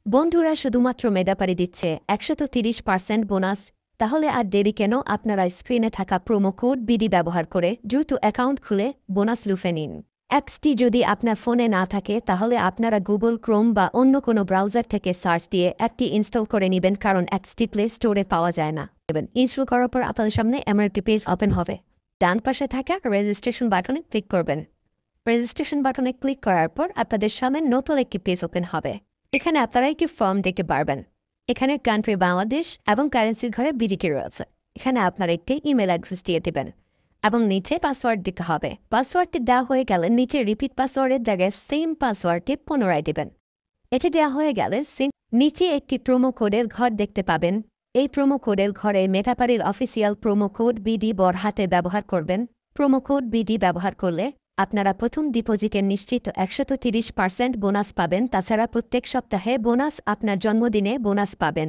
বন্ধুরা শুধুমাত্র মেডাপারি দিচ্ছে ১৩০% বোনাস। তাহলে আর দেরি কেন? আপনারা স্ক্রিনে থাকা প্রোমো কোড বিডি ব্যবহার করে দ্রুত অ্যাকাউন্ট খুলে বোনাস লুফে নিন। অ্যাপসটি যদি আপনার ফোনে না থাকে তাহলে আপনারা গুগল ক্রোম বা অন্য কোনো ব্রাউজার থেকে সার্চ দিয়ে অ্যাপটি ইনস্টল করে নেবেন, কারণ অ্যাপসটি প্লে স্টোরে পাওয়া যায় না। ইনস্টল করার পর আপনাদের সামনে এমন একটি পেজ ওপেন হবে। ডান পাশে থাকা রেজিস্ট্রেশন বাটনে ক্লিক করবেন। রেজিস্ট্রেশন বাটনে ক্লিক করার পর আপনাদের সামনে নতুন একটি পেজ ওপেন হবে। এখানে আপনারা একটি ফর্ম দেখতে পারবেন। এখানে কান্ট্রি বাংলাদেশ এবং কারেন্সির ঘরে বিডিটি রয়েছে। এখানে আপনারা একটি ইমেল অ্যাড্রেস দিয়ে দেবেন এবং নিচে পাসওয়ার্ড দিতে হবে। পাসওয়ার্ডটি দেওয়া হয়ে গেলে নিচে রিপিট পাসওয়ার্ডের জায়গায় সেম পাসওয়ার্ডটি পুনরায় দেবেন। এটি দেওয়া হয়ে গেলে নিচে একটি প্রোমো কোডের ঘর দেখতে পাবেন। এই প্রোমো কোডের ঘরে মেটাপারির অফিসিয়াল প্রোমো কোড বিডি বড় হাতে ব্যবহার করবেন। প্রোমো কোড বিডি ব্যবহার করলে আপনারা প্রথম ডিপোজিটের নিশ্চিত ১৩০% বোনাস পাবেন। তাছাড়া প্রত্যেক সপ্তাহে বোনাস, আপনার জন্মদিনে বোনাস পাবেন।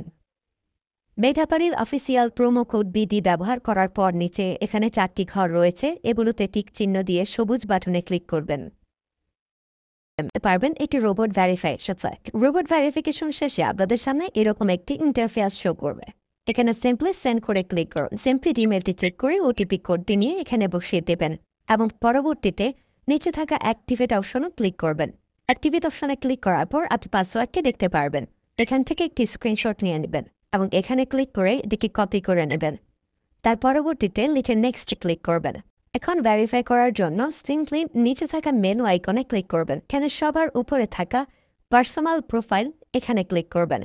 মেটাপারির অফিসিয়াল প্রোমো কোড বিডি ব্যবহার করার পর নিচে এখানে ৪টি ঘর রয়েছে, এগুলোতে টিক চিহ্ন দিয়ে সবুজ বাটনে ক্লিক করবেন। পারবেন এটি রোবট ভেরিফিকেশন। রোবট ভেরিফিকেশন শেষে আপনাদের সামনে এরকম একটি ইন্টারফেস শো করবে। এখানে সিম্পলি সেন্ড করে ক্লিক করুন। সিম্পলি জিমেলটি চেক করে ওটিপি কোডটি নিয়ে এখানে বসিয়ে দেবেন এবং পরবর্তীতে নিচে থাকা অ্যাক্টিভেট অপশনে ক্লিক করবেন। অ্যাক্টিভেট অপশনে ক্লিক করার পর আপনি পাসওয়ার্ডটি দেখতে পারবেন। এখান থেকে একটি স্ক্রিনশট নিয়ে নেবেন এবং এখানে ক্লিক করে এটিকে কপি করে নেবেন। তার পরবর্তীতে নিচে নেক্সট ক্লিক করবেন। এখন ভেরিফাই করার জন্য সিম্পলি নিচে থাকা মেনু আইকনে ক্লিক করবেন। এখানে সবার উপরে থাকা পার্সোনাল প্রোফাইল এখানে ক্লিক করবেন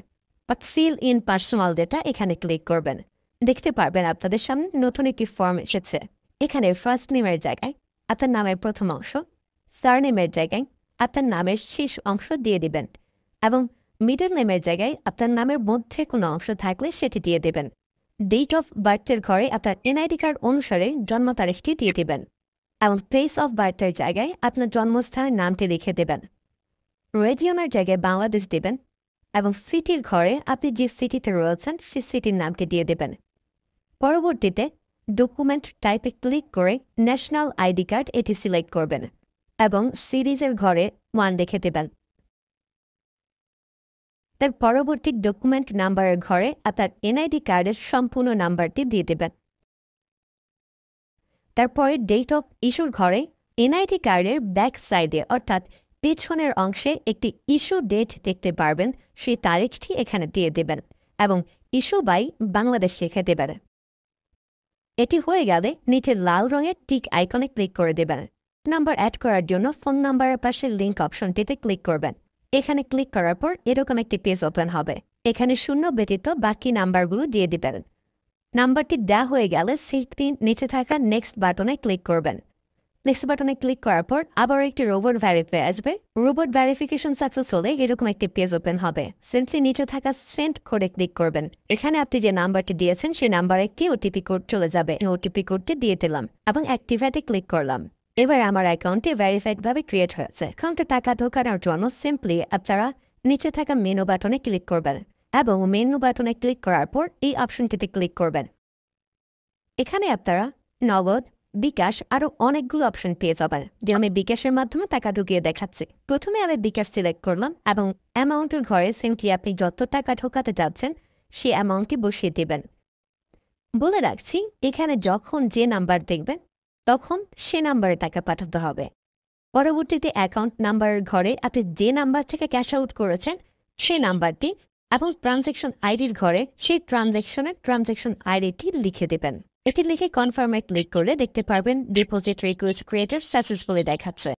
বা ফিল ইন পার্সোনাল ডেটা এখানে ক্লিক করবেন। দেখতে পারবেন আপনাদের সামনে নতুন একটি ফর্ম এসেছে। এখানে ফার্স্ট নেমের জায়গায় আপনার নামের প্রথম অংশ, সারনেমের জায়গায় আপনার নামের শেষ অংশ দিয়ে দিবেন এবং মিডল নেমের জায়গায় আপনার নামের মধ্যে কোনো অংশ থাকলে সেটি দিয়ে দেবেন। ডেট অফ বার্থের ঘরে আপনার এনআইডি কার্ড অনুসারে জন্ম তারিখটি দিয়ে দেবেন এবং প্লেস অফ বার্থের জায়গায় আপনার জন্মস্থানের নামটি লিখে দেবেন। রিজিয়নের জায়গায় বাংলাদেশ দেবেন এবং সিটির ঘরে আপনি যে সিটিতে রয়েছেন সেই সিটির নামটি দিয়ে দেবেন। পরবর্তীতে ডকুমেন্ট টাইপে ক্লিক করে ন্যাশনাল আইডি কার্ড এটি সিলেক্ট করবেন এবং সিরিজের ঘরে 1 লিখে দেবেন। তার পরবর্তী ডকুমেন্ট নাম্বারের ঘরে আপনার এনআইডি কার্ডের সম্পূর্ণ নাম্বারটি দিয়ে দেবেন। তারপরে ডেট অফ ইস্যুর ঘরে এনআইডি কার্ডের ব্যাক সাইডে অর্থাৎ পেছনের অংশে একটি ইস্যু ডেট দেখতে পারবেন, সেই তারিখটি এখানে দিয়ে দেবেন এবং ইস্যু বাই বাংলাদেশ লিখে দেবেন। এটি হয়ে গেলে নিচে লাল রঙের টিক আইকনে ক্লিক করে দেবেন। নাম্বার অ্যাড করার জন্য ফোন নাম্বারের পাশে লিঙ্ক অপশনটিতে ক্লিক করবেন। এখানে ক্লিক করার পর এরকম একটি পেজ ওপেন হবে। এখানে শূন্য ব্যতীত বাকি নাম্বারগুলো দিয়ে দিবেন। নাম্বারটি দেওয়া হয়ে গেলে সেটি নিচে থাকা নেক্সট বাটনে ক্লিক করবেন। নেক্সট বাটনে ক্লিক করার পর আবার একটি রোবট ভেরিফাই আসবে। রোবট ভেরিফিকেশন সাকসেস হলে এরকম একটি পেজ ওপেন হবে। সিম্পলি নিচে থাকা সেন্ড করে ক্লিক করবেন। এখানে আপনি যে নাম্বারটি দিয়েছেন সেই নাম্বারে একটি ওটিপি কোড চলে যাবে। ওটিপি কোডটি দিয়ে দিলাম এবং অ্যাক্টিভেটে ক্লিক করলাম। এবার আমার অ্যাকাউন্টটি ভেরিফাইডভাবে ক্রিয়েট হয়েছে। অ্যাকাউন্টে টাকা ঢোকানোর জন্য সিম্পলি আপনারা নিচে থাকা মেনু বাটনে ক্লিক করবেন এবং মেনু বাটনে ক্লিক করার পর এই অপশনটিতে ক্লিক করবেন। এখানে আপনারা নগদ, বিকাশ আরও অনেকগুলো অপশন পেয়ে যাবেন, যে আমি বিকাশের মাধ্যমে টাকা ঢুকিয়ে দেখাচ্ছি। প্রথমে আমি বিকাশ সিলেক্ট করলাম এবং অ্যামাউন্টের ঘরে সিম্পলি আপনি যত টাকা ঢোকাতে যাচ্ছেন সেই অ্যামাউন্টটি বসিয়ে দেবেন। বলে রাখছি, এখানে যখন যে নাম্বার দেখবেন তখন সে নাম্বারে টাকা পাঠাতে হবে। পরবর্তীতে অ্যাকাউন্ট নাম্বারের ঘরে আপনি যে নাম্বার থেকে ক্যাশ আউট করেছেন সেই নাম্বারটি এবং ট্রানজ্যাকশন আইডির ঘরে সেই ট্রানজ্যাকশন আইডিটি লিখে দেবেন। এটি লিখে কনফার্মে ক্লিক করলে দেখতে পারবেন ডিপোজিট রিকোয়েস্ট ক্রিয়েটেড সাকসেসফুলি দেখাচ্ছে।